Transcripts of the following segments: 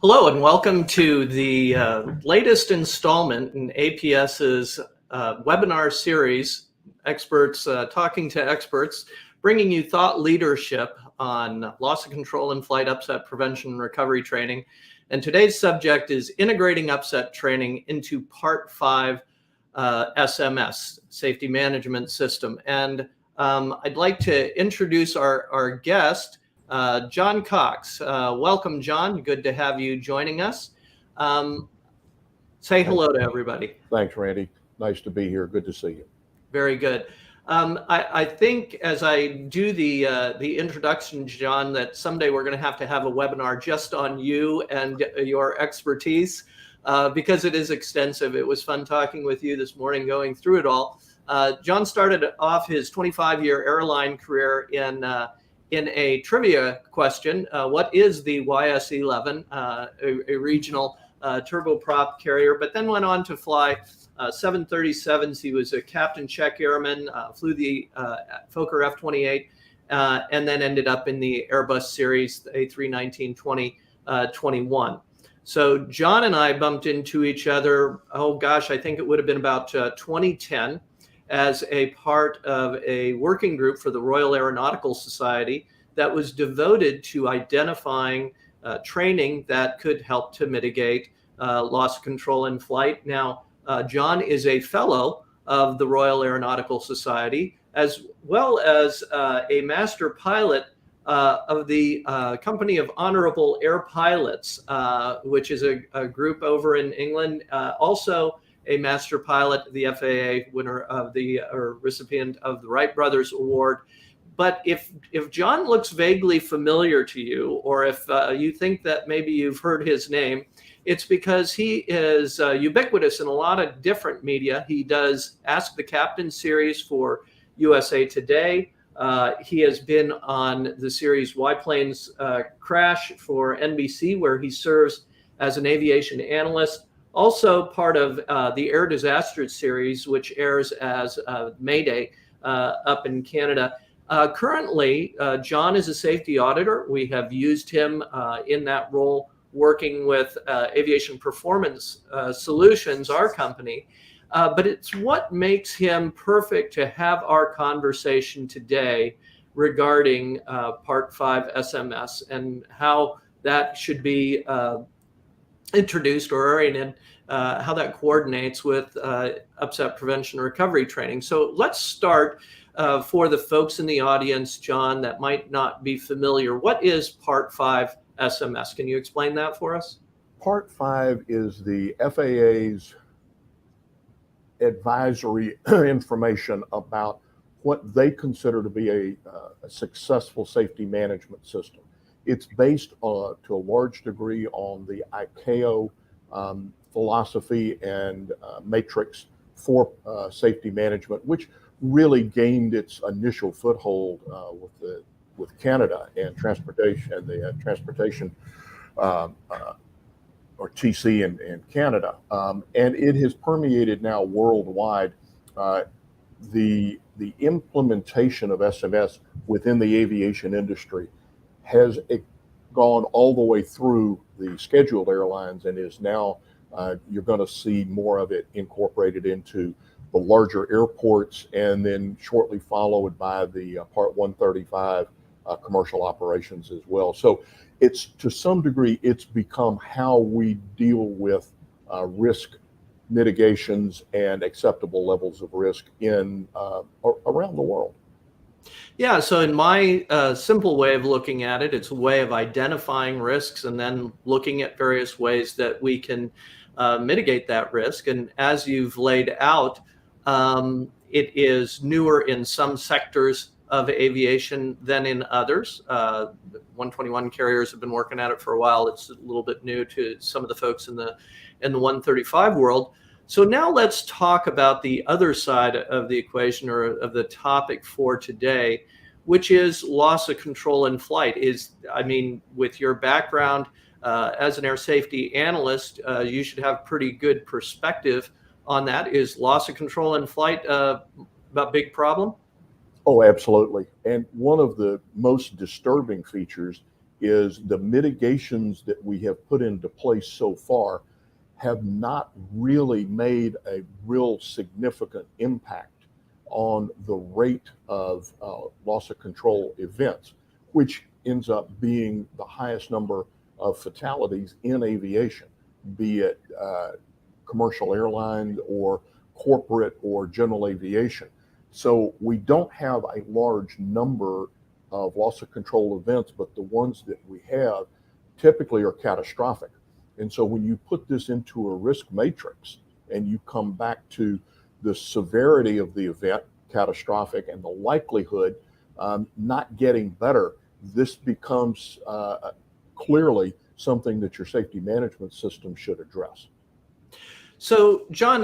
Hello and welcome to the latest installment in APS's webinar series, Experts Talking to Experts, bringing you thought leadership on loss of control in flight upset prevention and recovery training. And today's subject is integrating upset training into Part 5 SMS, Safety Management System. And I'd like to introduce our guest, John Cox. Welcome, John. Good to have you joining us. Say hello to everybody. Thanks, Randy. Nice to be here. Good to see you. Very good. I think as I do the introduction, John, that someday we're going to have a webinar just on you and your expertise because it is extensive. It was fun talking with you this morning, going through it all. John started off his 25-year airline career in a trivia question. What is the YS-11, a regional turboprop carrier, but then went on to fly 737s. He was a captain check airman, flew the Fokker F-28, and then ended up in the Airbus series, the A319-2021. So John and I bumped into each other, oh gosh, I think it would have been about 2010, as a part of a working group for the Royal Aeronautical Society that was devoted to identifying training that could help to mitigate loss of control in flight. Now, John is a fellow of the Royal Aeronautical Society, as well as a master pilot of the Company of Honorable Air Pilots, which is a group over in England. Also a master pilot, the FAA winner of or recipient of the Wright Brothers Award. But if John looks vaguely familiar to you, or if you think that maybe you've heard his name, it's because he is ubiquitous in a lot of different media. He does Ask the Captain series for USA Today. He has been on the series Why Planes Crash for NBC, where he serves as an aviation analyst. Also part of the Air Disasters series, which airs as Mayday up in Canada. Currently, John is a safety auditor. We have used him in that role, working with Aviation Performance Solutions, our company. But it's what makes him perfect to have our conversation today regarding Part 5 SMS and how that should be introduced or oriented, how that coordinates with upset prevention and recovery training. So let's start for the folks in the audience, John, that might not be familiar. What is Part 5 SMS? Can you explain that for us? Part 5 is the FAA's advisory information about what they consider to be a successful safety management system. It's based to a large degree on the ICAO philosophy and matrix for safety management, which really gained its initial foothold with Canada and transportation, and the transportation or TC in Canada, and it has permeated now worldwide. The implementation of SMS within the aviation industry has gone all the way through the scheduled airlines and is now, you're going to see more of it incorporated into the larger airports, and then shortly followed by the Part 135 commercial operations as well. So it's, to some degree, it's become how we deal with risk mitigations and acceptable levels of risk in around the world. Yeah, so in my simple way of looking at it, it's a way of identifying risks and then looking at various ways that we can mitigate that risk. And as you've laid out, it is newer in some sectors of aviation than in others. 121 carriers have been working at it for a while. It's a little bit new to some of the folks in the 135 world. So now let's talk about the other side of the equation, or of the topic for today, which is loss of control in flight. With your background as an air safety analyst, you should have pretty good perspective on that. Is loss of control in flight a big problem? Oh, absolutely. And one of the most disturbing features is the mitigations that we have put into place so far have not really made a real significant impact on the rate of loss of control events, which ends up being the highest number of fatalities in aviation, be it commercial airline or corporate or general aviation. So we don't have a large number of loss of control events, but the ones that we have typically are catastrophic. And so when you put this into a risk matrix and you come back to the severity of the event, catastrophic, and the likelihood not getting better, this becomes clearly something that your safety management system should address. So, John,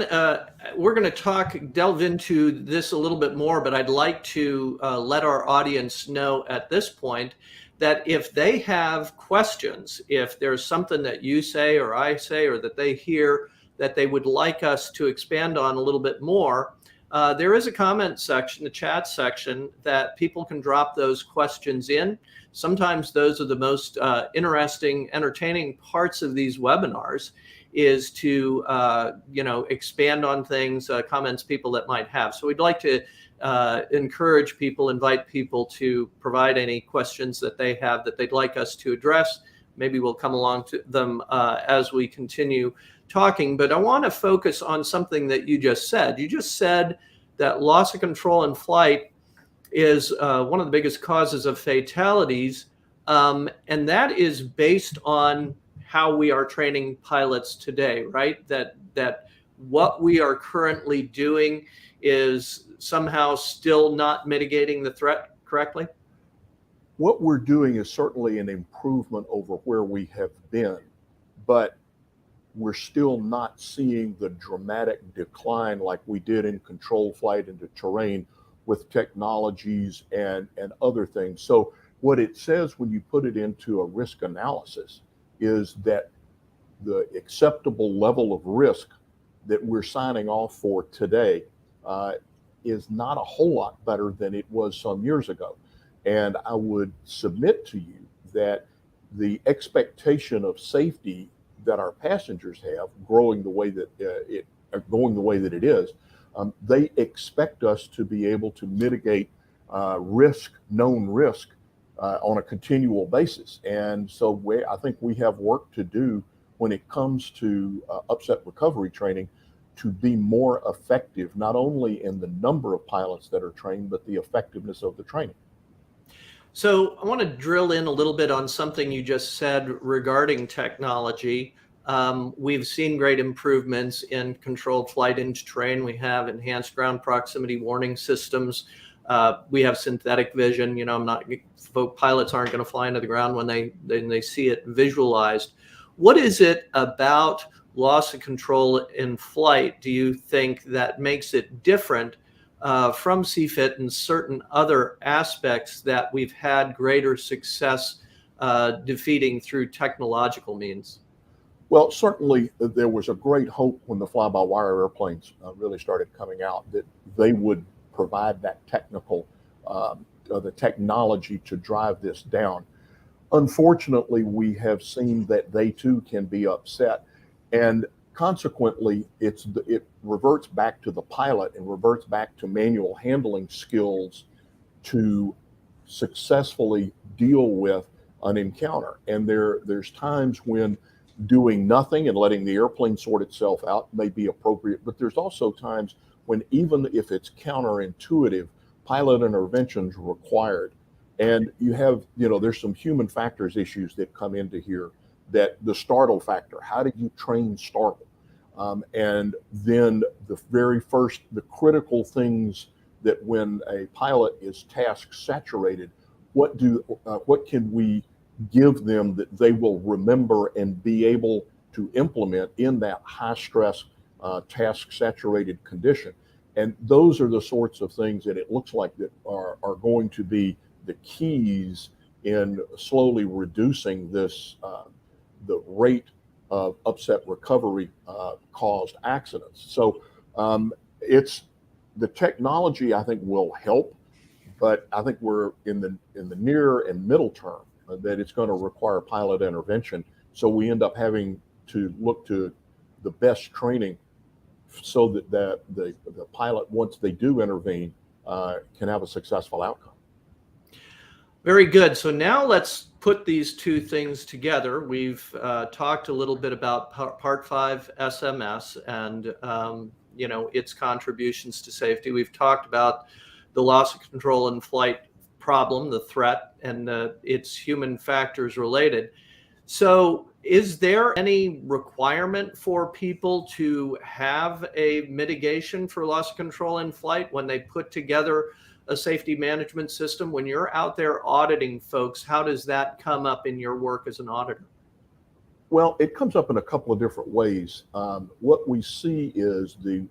we're going to delve into this a little bit more, but I'd like to let our audience know at this point that if they have questions, if there's something that you say or I say or that they hear that they would like us to expand on a little bit more, there is a comment section, the chat section, that people can drop those questions in. Sometimes those are the most interesting, entertaining parts of these webinars, is to expand on things, comments people that might have. So we'd like to encourage people, invite people to provide any questions that they have that they'd like us to address. Maybe we'll come along to them as we continue talking. But I want to focus on something that you just said. You just said that loss of control in flight is one of the biggest causes of fatalities, and that is based on how we are training pilots today, right? That what we are currently doing is somehow still not mitigating the threat correctly? What we're doing is certainly an improvement over where we have been, but we're still not seeing the dramatic decline like we did in control flight into terrain with technologies and other things. So what it says when you put it into a risk analysis is that the acceptable level of risk that we're signing off for today is not a whole lot better than it was some years ago. And I would submit to you that the expectation of safety that our passengers have, growing the way that it is, they expect us to be able to mitigate known risk on a continual basis. And so I think we have work to do when it comes to upset recovery training to be more effective, not only in the number of pilots that are trained, but the effectiveness of the training. So I want to drill in a little bit on something you just said regarding technology. We've seen great improvements in controlled flight into terrain. We have enhanced ground proximity warning systems. We have synthetic vision. Pilots aren't going to fly into the ground when they see it visualized. What is it about loss of control in flight, do you think, that makes it different from CFIT and certain other aspects that we've had greater success defeating through technological means? Well, certainly there was a great hope when the fly-by-wire airplanes really started coming out that they would provide that the technology to drive this down. Unfortunately, we have seen that they too can be upset, and consequently, it reverts back to the pilot and reverts back to manual handling skills to successfully deal with an encounter. And there's times when doing nothing and letting the airplane sort itself out may be appropriate, but there's also times when, even if it's counterintuitive, pilot intervention's required. And there's some human factors issues that come into here, that the startle factor, how do you train startle? And then the critical things that when a pilot is task saturated, what can we give them that they will remember and be able to implement in that high stress, task saturated condition? And those are the sorts of things that it looks like that are going to be the keys in slowly reducing this, the rate of upset recovery caused accidents. So it's the technology, I think, will help, but I think we're in the near and middle term. that it's going to require pilot intervention. So we end up having to look to the best training so that the pilot, once they do intervene, can have a successful outcome. Very good. So now let's put these two things together. We've talked a little bit about Part 5 SMS and its contributions to safety. We've talked about the loss of control in flight problem, the threat, and its human factors related. So is there any requirement for people to have a mitigation for loss of control in flight when they put together a safety management system? When you're out there auditing folks, how does that come up in your work as an auditor? Well, it comes up in a couple of different ways. What we see is the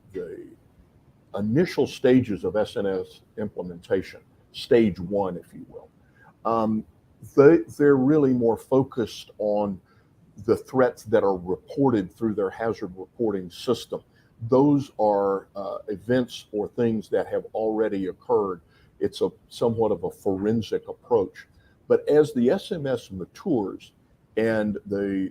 initial stages of SNS implementation, stage 1, if you will. They're really more focused on the threats that are reported through their hazard reporting system. Those are events or things that have already occurred. It's somewhat of a forensic approach. But as the SMS matures and the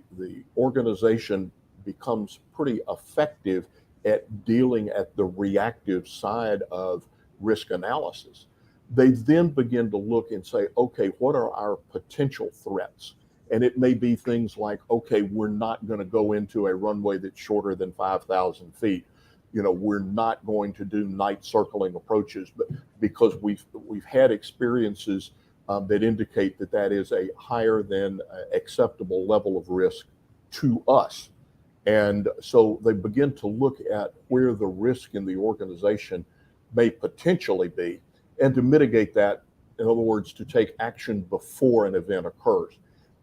organization becomes pretty effective at dealing at the reactive side of risk analysis, they then begin to look and say, okay, what are our potential threats? And it may be things like, okay, we're not going to go into a runway that's shorter than 5,000 feet. We're not going to do night circling approaches, but because we've had experiences that indicate that is a higher than acceptable level of risk to us. And so they begin to look at where the risk in the organization may potentially be, and to mitigate that, in other words, to take action before an event occurs.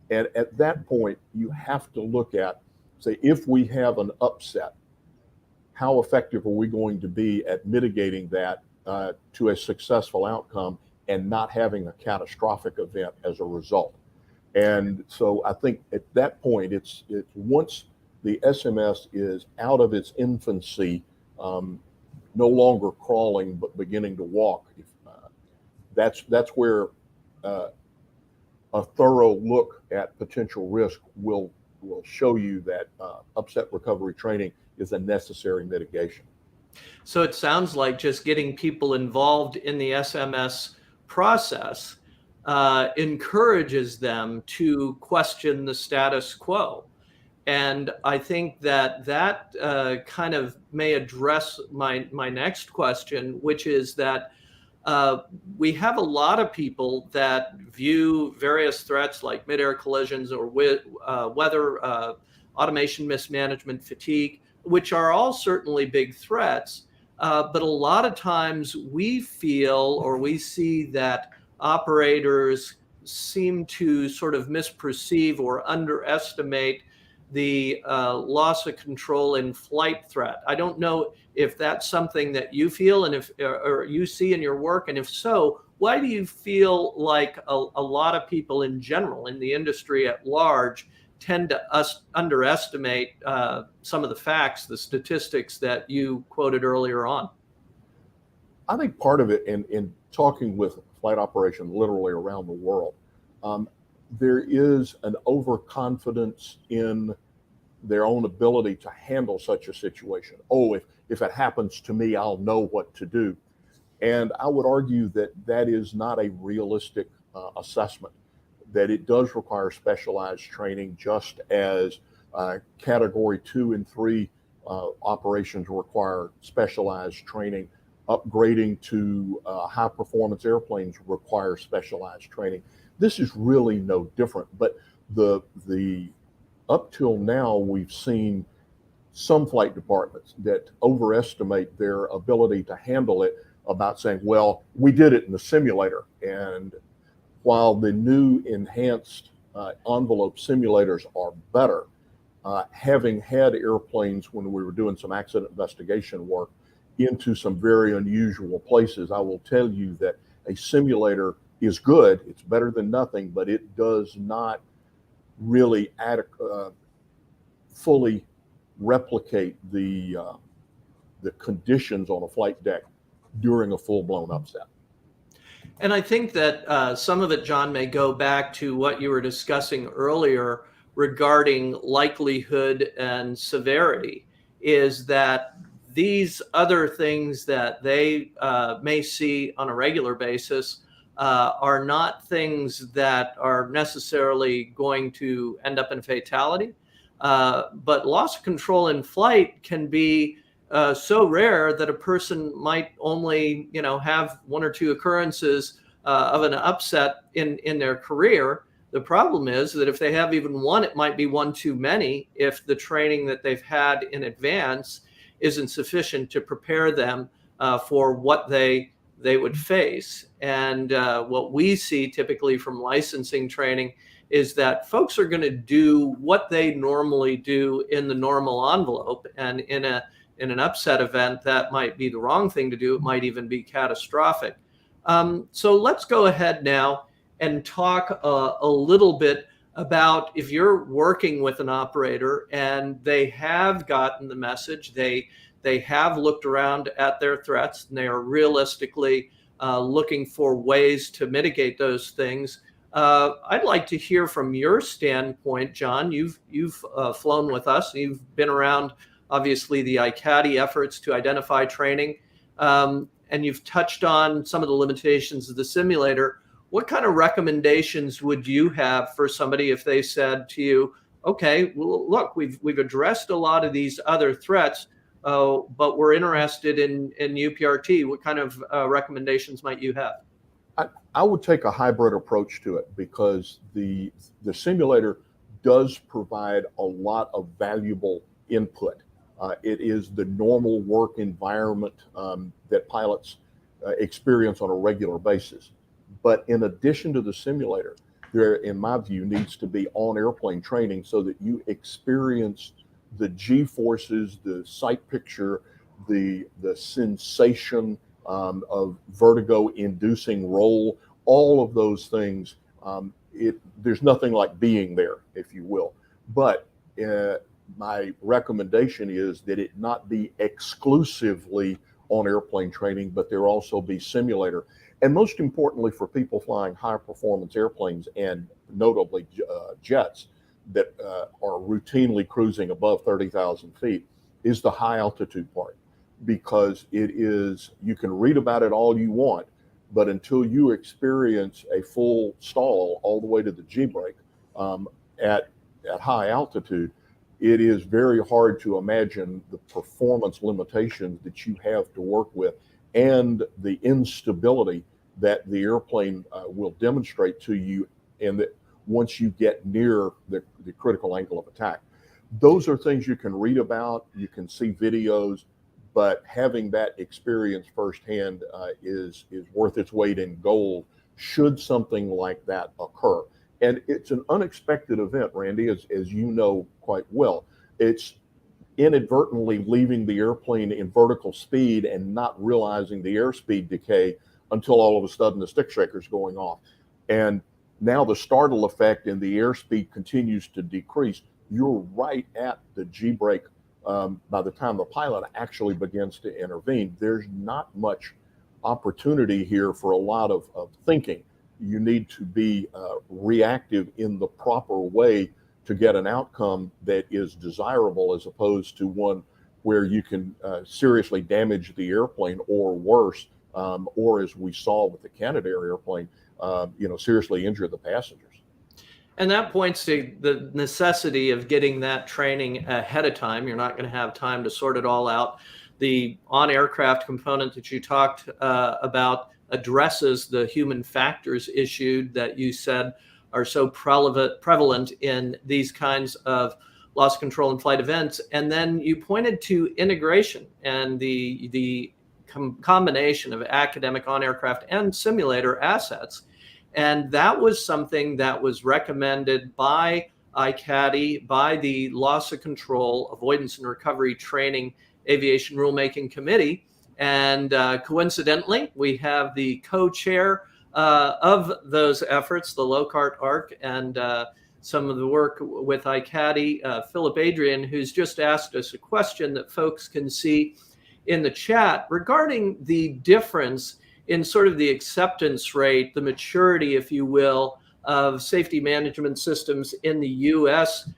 And at that point, you have to look at, say, if we have an upset, how effective are we going to be at mitigating that to a successful outcome and not having a catastrophic event as a result? And so I think at that point, it's once the SMS is out of its infancy, no longer crawling but beginning to walk, that's where a thorough look at potential risk will show you that upset recovery training is a necessary mitigation. So it sounds like just getting people involved in the SMS process encourages them to question the status quo. And I think that kind of may address my next question, which is that we have a lot of people that view various threats like mid-air collisions or weather, automation mismanagement, fatigue, which are all certainly big threats. But a lot of times we feel or we see that operators seem to sort of misperceive or underestimate the loss of control in flight threat. I don't know if that's something that you feel and if or you see in your work, and if so, why do you feel like a lot of people in general in the industry at large tend to underestimate some of the facts, the statistics that you quoted earlier on? I think part of it, in talking with flight operations literally around the world, there is an overconfidence in their own ability to handle such a situation. Oh, if it happens to me, I'll know what to do. And I would argue that is not a realistic assessment, that it does require specialized training, just as category 2 and 3 operations require specialized training. Upgrading to high performance airplanes require specialized training. This is really no different, but the up till now, we've seen some flight departments that overestimate their ability to handle it, about saying, well, we did it in the simulator. And while the new enhanced envelope simulators are better, having had airplanes when we were doing some accident investigation work into some very unusual places, I will tell you that a simulator is good. It's better than nothing, but it does not really fully replicate the conditions on a flight deck during a full-blown upset. And I think that some of it, John, may go back to what you were discussing earlier regarding likelihood and severity, is that these other things that they may see on a regular basis are not things that are necessarily going to end up in fatality. But loss of control in flight can be so rare that a person might only, have one or two occurrences of an upset in their career. The problem is that if they have even one, it might be one too many if the training that they've had in advance isn't sufficient to prepare them for what they would face. And what we see typically from licensing training is that folks are going to do what they normally do in the normal envelope, and in an upset event, that might be the wrong thing to do. It might even be catastrophic. So let's go ahead now and talk a little bit about if you're working with an operator and they have gotten the message, they have looked around at their threats, and they are realistically looking for ways to mitigate those things. I'd like to hear from your standpoint, John. You've flown with us. You've been around, obviously, the ICATI efforts to identify training, and you've touched on some of the limitations of the simulator. What kind of recommendations would you have for somebody if they said to you, okay, well, look, we've addressed a lot of these other threats, but we're interested in UPRT. What kind of recommendations might you have? I would take a hybrid approach to it, because the simulator does provide a lot of valuable input. It is the normal work environment that pilots experience on a regular basis. But in addition to the simulator, there, in my view, needs to be on-airplane training so that you experience the G-forces, the sight picture, the sensation of vertigo-inducing roll, all of those things. There's nothing like being there, if you will. But my recommendation is that it not be exclusively on airplane training, but there also be simulator. And most importantly, for people flying high performance airplanes, and notably jets that are routinely cruising above 30,000 feet, is the high altitude part. Because it is, you can read about it all you want, but until you experience a full stall all the way to the G brake at high altitude, it is very hard to imagine the performance limitations that you have to work with, and the instability that the airplane will demonstrate to you, and that once you get near the critical angle of attack. Those are things you can read about, you can see videos, but having that experience firsthand is worth its weight in gold should something like that occur. And it's an unexpected event, Randy, as you know quite well. It's inadvertently leaving the airplane in vertical speed and not realizing the airspeed decay until all of a sudden the stick shaker's going off. And now the startle effect and the airspeed continues to decrease. You're right at the G brake by the time the pilot actually begins to intervene. There's not much opportunity here for a lot of thinking. You need to be reactive in the proper way to get an outcome that is desirable, as opposed to one where you can seriously damage the airplane, or worse, or as we saw with the Canadair airplane, seriously injure the passengers. And that points to the necessity of getting that training ahead of time. You're not going to have time to sort it all out. The on-aircraft component that you talked about addresses the human factors issue that you said are so prevalent in these kinds of loss control and flight events. And then you pointed to integration and the combination of academic on-aircraft and simulator assets. And that was something that was recommended by ICATI, by the Loss of Control, Avoidance and Recovery Training Aviation Rulemaking Committee. And coincidentally, we have the co-chair of those efforts, the LOC-I, and some of the work with ICATI, Philip Adrian, who's just asked us a question that folks can see in the chat regarding the difference in sort of the acceptance rate, the maturity, if you will, of safety management systems in the US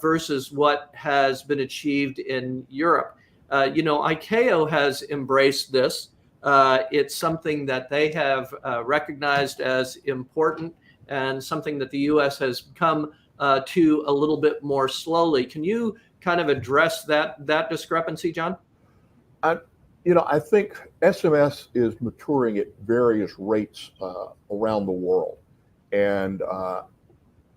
versus what has been achieved in Europe. ICAO has embraced this. It's something that they have recognized as important and something that the US has come to a little bit more slowly. Can you kind of address that discrepancy, John? I think SMS is maturing at various rates around the world. And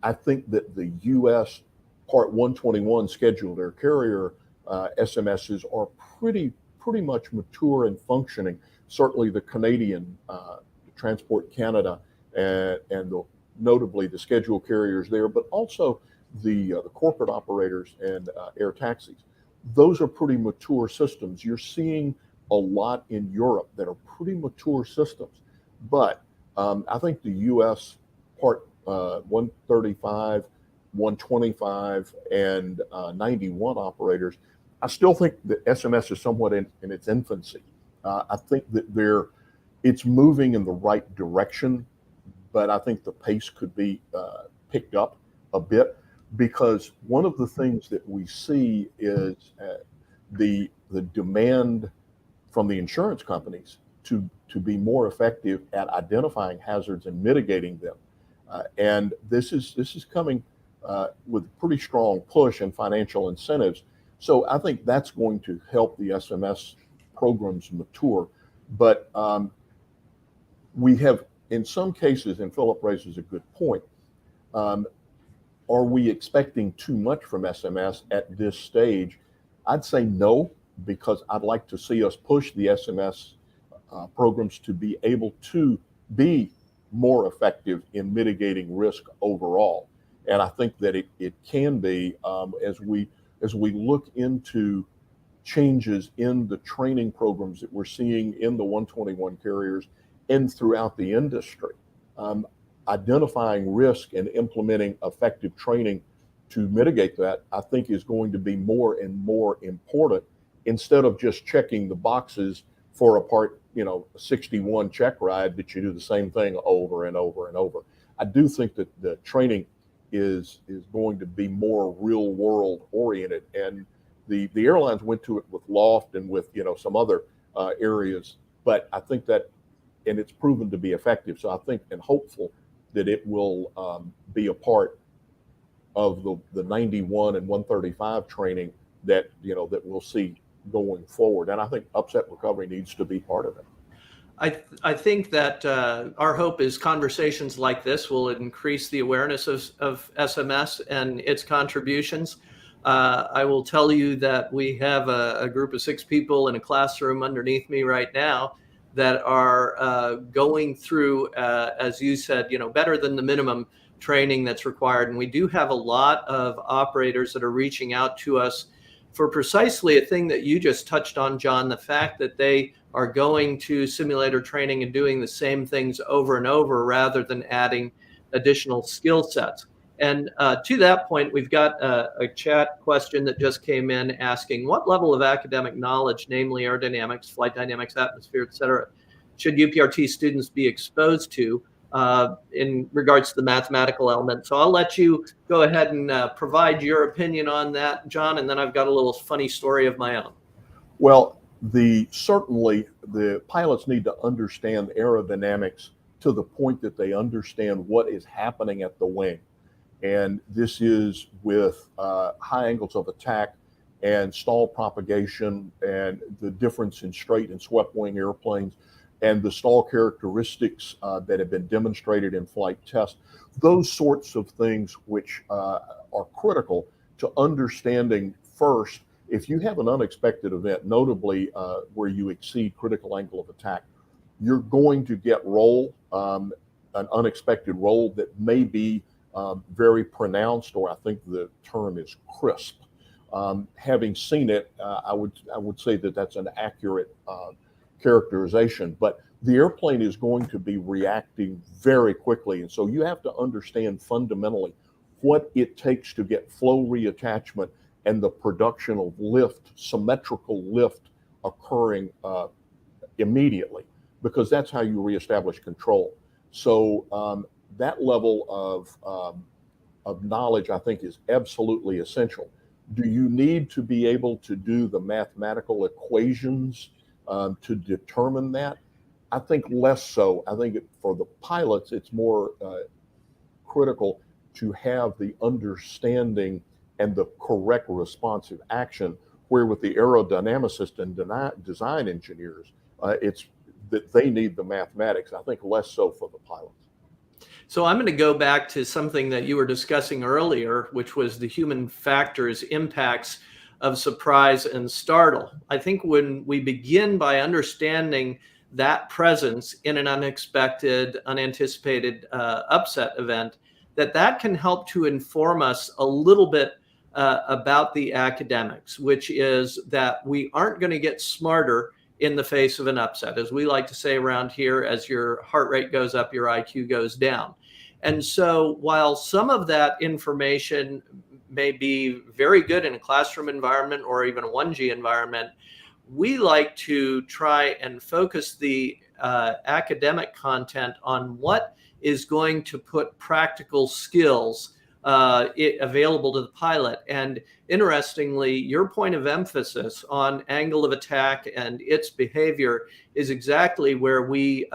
I think that the U.S. Part 121 scheduled air carrier SMSs are pretty much mature and functioning. Certainly the Canadian Transport Canada and notably the scheduled carriers there, but also the corporate operators and air taxis. Those are pretty mature systems. You're seeing a lot in Europe that are pretty mature systems. But I think the U.S. Part 135, 125, and 91 operators, I still think that SMS is somewhat in its infancy. I think that it's moving in the right direction, but I think the pace could be picked up a bit, because one of the things that we see is the demand from the insurance companies to be more effective at identifying hazards and mitigating them. And this is coming with a pretty strong push and financial incentives. So I think that's going to help the SMS programs mature. But we have, in some cases, and Philip raises a good point, are we expecting too much from SMS at this stage? I'd say no, because I'd like to see us push the SMS programs to be able to be more effective in mitigating risk overall. And I think that it can be as we look into changes in the training programs that we're seeing in the 121 carriers and throughout the industry. Identifying risk and implementing effective training to mitigate that, I think, is going to be more and more important, instead of just checking the boxes for a Part 61 check ride that you do the same thing over and over and over. I do think that the training is going to be more real world oriented, and the airlines went to it with Loft and with some other areas, but I think that, and it's proven to be effective. So I think and hopeful that it will be a part of the 91 and 135 training that that we'll see going forward. And I think upset recovery needs to be part of it. I think that our hope is conversations like this will increase the awareness of SMS and its contributions. I will tell you that we have a group of 6 people in a classroom underneath me right now that are going through, as you said, better than the minimum training that's required. And we do have a lot of operators that are reaching out to us for precisely a thing that you just touched on, John, the fact that they are going to simulator training and doing the same things over and over rather than adding additional skill sets. And to that point, we've got a chat question that just came in asking, what level of academic knowledge, namely aerodynamics, flight dynamics, atmosphere, et cetera, should UPRT students be exposed to in regards to the mathematical element? So I'll let you go ahead and provide your opinion on that, John, and then I've got a little funny story of my own. Well, certainly the pilots need to understand aerodynamics to the point that they understand what is happening at the wing. And this is with high angles of attack and stall propagation and the difference in straight and swept wing airplanes and the stall characteristics that have been demonstrated in flight tests. Those sorts of things which are critical to understanding first, if you have an unexpected event, notably where you exceed critical angle of attack, you're going to get roll, an unexpected roll that may be very pronounced, or I think the term is crisp. Having seen it, I would say that that's an accurate characterization, but the airplane is going to be reacting very quickly. And so you have to understand fundamentally what it takes to get flow reattachment and the production of lift, symmetrical lift occurring immediately. because that's how you reestablish control. So that level of knowledge, I think, is absolutely essential. Do you need to be able to do the mathematical equations to determine that? I think less so. I think for the pilots, it's more critical to have the understanding and the correct responsive action, where with the aerodynamicists and design engineers, it's that they need the mathematics. I think less so for the pilots. So I'm going to go back to something that you were discussing earlier, which was the human factors impacts of surprise and startle. I think when we begin by understanding that presence in an unexpected, unanticipated upset event, that can help to inform us a little bit about the academics, which is that we aren't going to get smarter in the face of an upset. As we like to say around here, as your heart rate goes up, your IQ goes down. And so while some of that information may be very good in a classroom environment or even a 1G environment, we like to try and focus the academic content on what is going to put practical skills available to the pilot. And interestingly, your point of emphasis on angle of attack and its behavior is exactly where we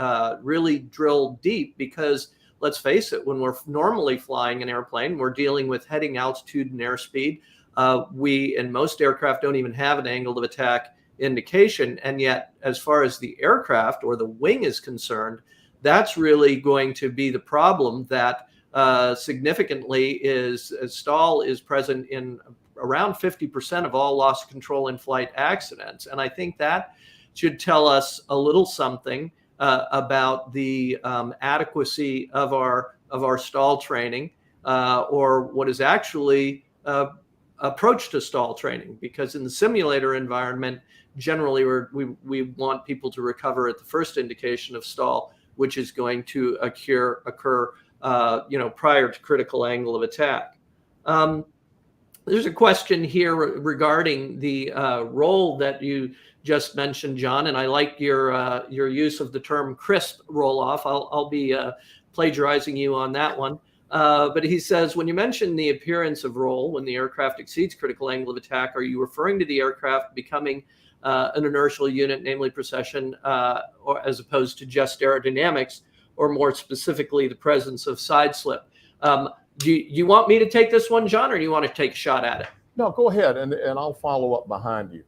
really drill deep, because let's face it, when we're normally flying an airplane, we're dealing with heading altitude and airspeed. We, in most aircraft, don't even have an angle of attack indication. And yet, as far as the aircraft or the wing is concerned, that's really going to be the problem that significantly is stall is present in around 50% of all loss of control in flight accidents. And I think that should tell us a little something about the adequacy of our stall training, or what is actually approach to stall training, because in the simulator environment, generally we want people to recover at the first indication of stall, which is going to occur prior to critical angle of attack. There's a question here regarding the roll that you just mentioned, John, and I like your use of the term crisp roll-off. I'll be plagiarizing you on that one. But he says, when you mention the appearance of roll when the aircraft exceeds critical angle of attack, are you referring to the aircraft becoming an inertial unit, namely precession, or as opposed to just aerodynamics, or more specifically, the presence of side slip? Do you want me to take this one, John, or do you want to take a shot at it? No, go ahead, and I'll follow up behind you.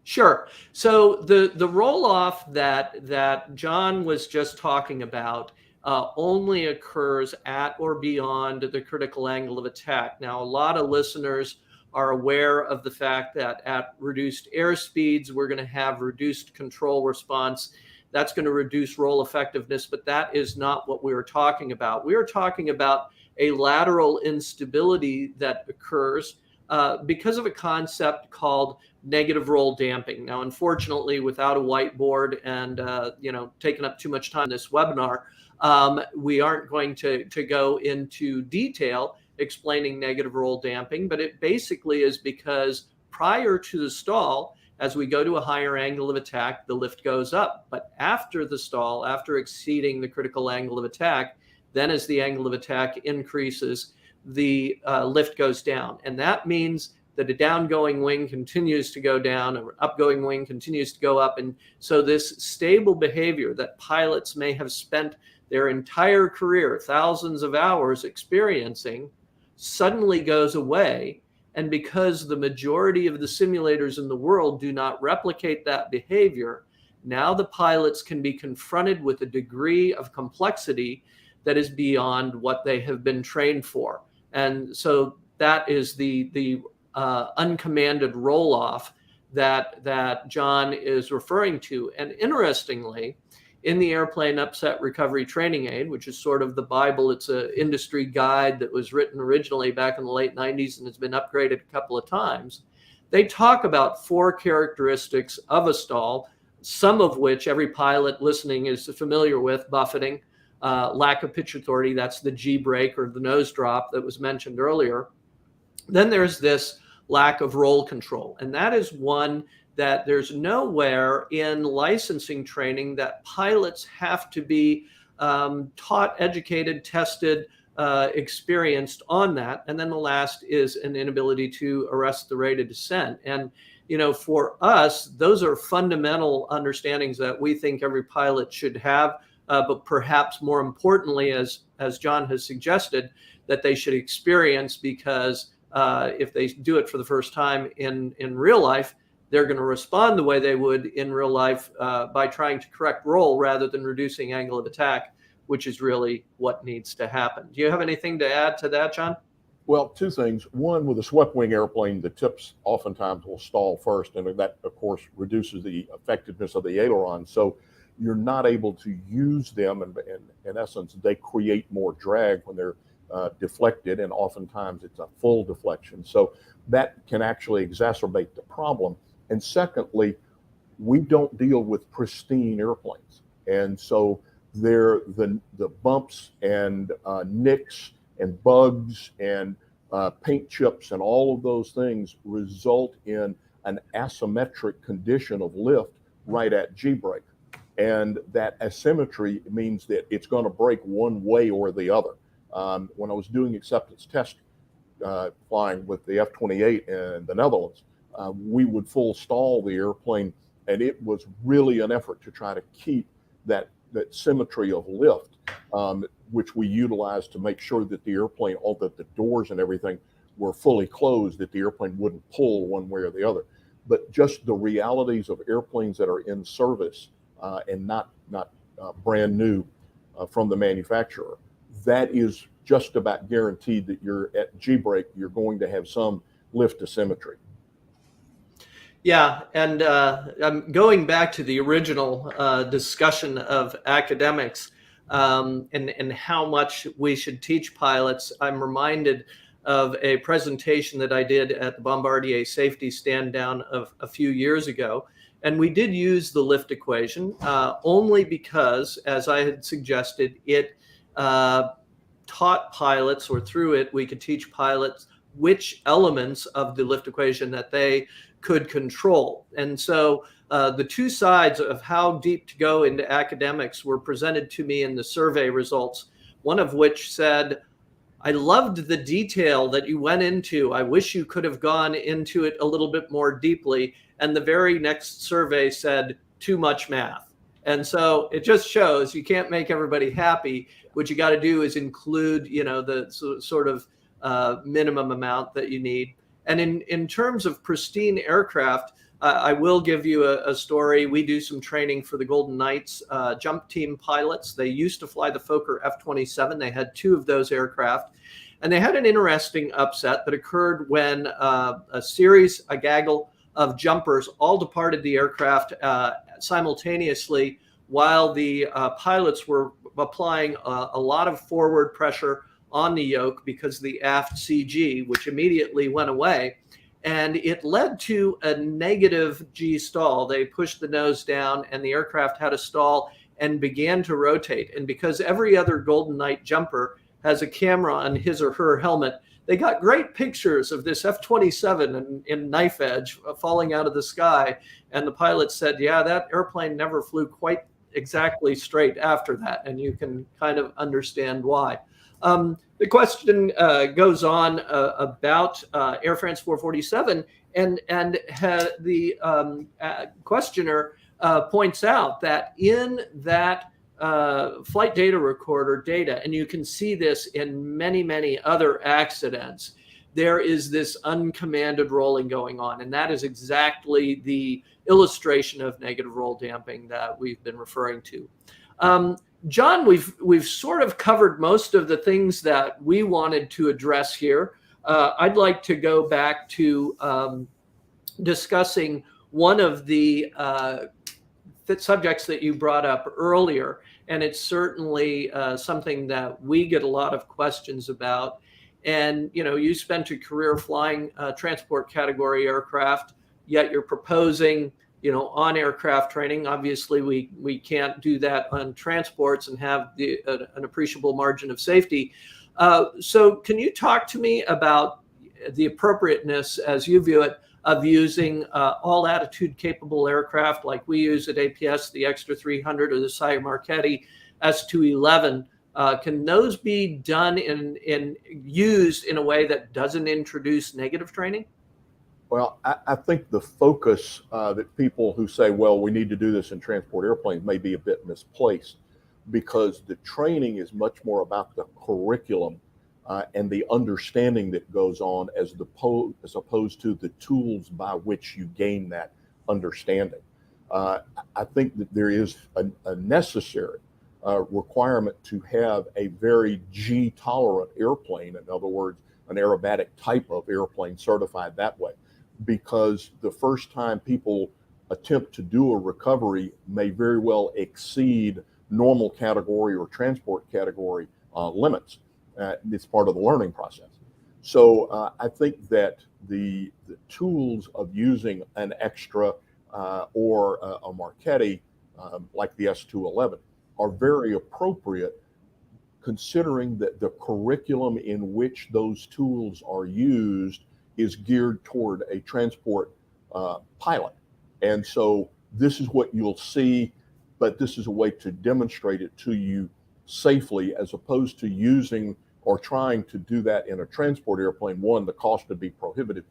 Sure. So the roll-off that John was just talking about only occurs at or beyond the critical angle of attack. Now, a lot of listeners are aware of the fact that at reduced airspeeds, we're going to have reduced control response. That's going to reduce roll effectiveness, but that is not what we are talking about. We are talking about a lateral instability that occurs because of a concept called negative roll damping. Now, unfortunately, without a whiteboard and taking up too much time in this webinar, we aren't going to go into detail explaining negative roll damping, but it basically is because prior to the stall, as we go to a higher angle of attack, the lift goes up. But after the stall, after exceeding the critical angle of attack, then as the angle of attack increases, the lift goes down. And that means that a downgoing wing continues to go down, an upgoing wing continues to go up. And so this stable behavior that pilots may have spent their entire career, thousands of hours experiencing, suddenly goes away. And because the majority of the simulators in the world do not replicate that behavior, now the pilots can be confronted with a degree of complexity that is beyond what they have been trained for. And so that is the uncommanded roll-off that John is referring to. And interestingly, in the Airplane Upset Recovery Training Aid, which is sort of the Bible, it's an industry guide that was written originally back in the late 90s and has been upgraded a couple of times, they talk about 4 characteristics of a stall, some of which every pilot listening is familiar with: buffeting, lack of pitch authority, that's the G brake or the nose drop that was mentioned earlier. Then there's this lack of roll control, and that is one that there's nowhere in licensing training that pilots have to be taught, educated, tested, experienced on that. And then the last is an inability to arrest the rate of descent. And, for us, those are fundamental understandings that we think every pilot should have. But perhaps more importantly, as John has suggested, that they should experience, because if they do it for the first time in real life, they're going to respond the way they would in real life by trying to correct roll rather than reducing angle of attack, which is really what needs to happen. Do you have anything to add to that, John? Well, two things. One, with a swept wing airplane, the tips oftentimes will stall first, and that, of course, reduces the effectiveness of the aileron. So you're not able to use them, and in essence, they create more drag when they're deflected, and oftentimes it's a full deflection. So that can actually exacerbate the problem. And secondly, we don't deal with pristine airplanes. And so the bumps and nicks and bugs and paint chips and all of those things result in an asymmetric condition of lift right at G-brake. And that asymmetry means that it's going to break one way or the other. When I was doing acceptance test flying with the F-28 in the Netherlands, we would full stall the airplane, and it was really an effort to try to keep that symmetry of lift, which we utilized to make sure that the airplane, all that the doors and everything were fully closed, that the airplane wouldn't pull one way or the other. But just the realities of airplanes that are in service and not brand new from the manufacturer, that is just about guaranteed that you're at G-brake, you're going to have some lift asymmetry. Yeah, and I'm going back to the original discussion of academics and how much we should teach pilots. I'm reminded of a presentation that I did at the Bombardier Safety Stand Down of a few years ago. And we did use the lift equation only because, as I had suggested, it taught pilots, or through it, we could teach pilots which elements of the lift equation that they could control. And so the two sides of how deep to go into academics were presented to me in the survey results, one of which said, I loved the detail that you went into. I wish you could have gone into it a little bit more deeply. And the very next survey said, too much math. And so it just shows you can't make everybody happy. What you got to do is include, the sort of minimum amount that you need. And in terms of pristine aircraft, I will give you a story. We do some training for the Golden Knights jump team pilots. They used to fly the Fokker F-27. They had two of those aircraft. And they had an interesting upset that occurred when a gaggle of jumpers all departed the aircraft simultaneously, while the pilots were applying a lot of forward pressure on the yoke because of the aft CG, which immediately went away. And it led to a negative G stall. They pushed the nose down and the aircraft had a stall and began to rotate. And because every other Golden Knight jumper has a camera on his or her helmet, they got great pictures of this F-27 in knife edge falling out of the sky. And the pilot said, yeah, that airplane never flew quite exactly straight after that. And you can kind of understand why. The question goes on about Air France 447, and the questioner points out that in that flight data recorder data, and you can see this in many, many other accidents, there is this uncommanded rolling going on. And that is exactly the illustration of negative roll damping that we've been referring to. John, we've sort of covered most of the things that we wanted to address here. I'd like to go back to discussing one of the subjects that you brought up earlier, and it's certainly something that we get a lot of questions about. And you spent a career flying transport category aircraft, yet you're proposing on aircraft training. Obviously, we can't do that on transports and have an appreciable margin of safety. So can you talk to me about the appropriateness, as you view it, of using all attitude capable aircraft like we use at APS, the Extra 300 or the Sire Marchetti S211. Can those be done used in a way that doesn't introduce negative training? Well, I think the focus that people who say, well, we need to do this in transport airplanes may be a bit misplaced, because the training is much more about the curriculum and the understanding that goes on as opposed to the tools by which you gain that understanding. I think that there is a necessary requirement to have a very G-tolerant airplane, in other words, an aerobatic type of airplane certified that way, because the first time people attempt to do a recovery may very well exceed normal category or transport category limits. It's part of the learning process. So I think that the tools of using an Extra or a Marchetti like the S211 are very appropriate, considering that the curriculum in which those tools are used is geared toward a transport pilot. And so this is what you'll see, but this is a way to demonstrate it to you safely, as opposed to using or trying to do that in a transport airplane. One, the cost would be prohibitive.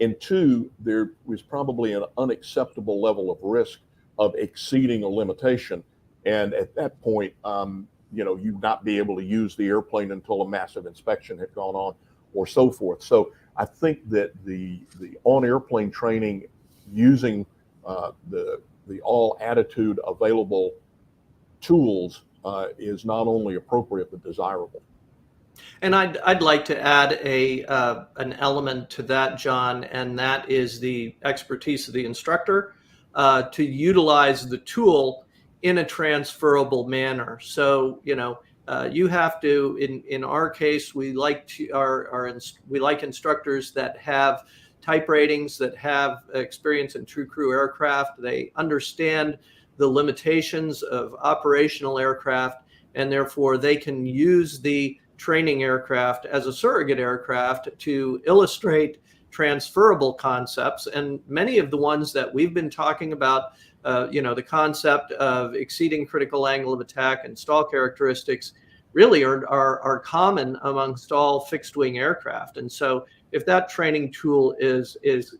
And two, there was probably an unacceptable level of risk of exceeding a limitation. And at that point, you'd not be able to use the airplane until a massive inspection had gone on or so forth. So I think that the on-airplane training using the all attitude available tools is not only appropriate but desirable. And I'd like to add an element to that, John, and that is the expertise of the instructor to utilize the tool in a transferable manner. So, you have to, in our case, we like instructors that have type ratings, that have experience in true crew aircraft. They understand the limitations of operational aircraft, and therefore they can use the training aircraft as a surrogate aircraft to illustrate transferable concepts. And many of the ones that we've been talking about, the concept of exceeding critical angle of attack and stall characteristics, really are common amongst all fixed wing aircraft. And so if that training tool is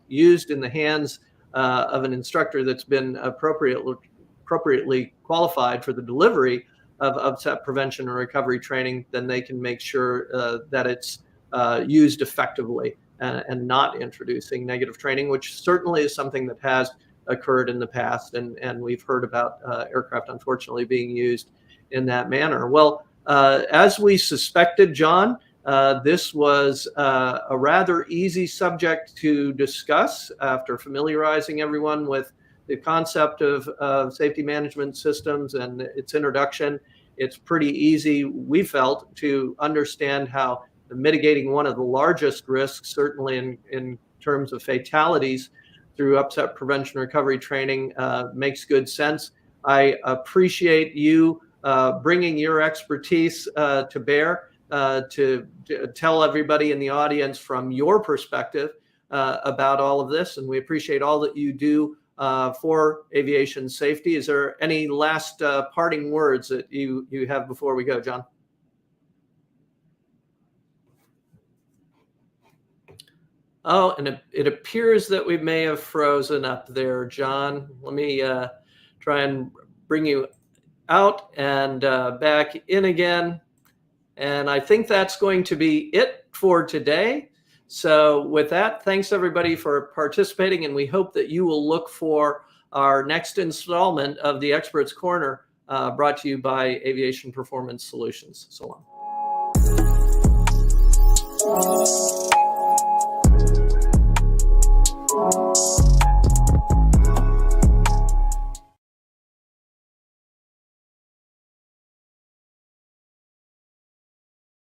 used in the hands of an instructor that's been appropriately qualified for the delivery of upset prevention and recovery training, then they can make sure that it's used effectively and not introducing negative training, which certainly is something that has occurred in the past. And we've heard about aircraft, unfortunately, being used in that manner. Well, as we suspected, John, this was a rather easy subject to discuss after familiarizing everyone with the concept of safety management systems and its introduction. It's pretty easy, we felt, to understand how mitigating one of the largest risks, certainly in terms of fatalities, through upset prevention recovery training makes good sense. I appreciate you bringing your expertise to bear to tell everybody in the audience from your perspective about all of this, and we appreciate all that you do for aviation safety. Is there any last parting words that you have before we go, John? Oh, and it appears that we may have frozen up there, John. Let me try and bring you out and back in again. And I think that's going to be it for today. So with that, thanks everybody for participating, and we hope that you will look for our next installment of the Experts Corner, brought to you by Aviation Performance Solutions. So long.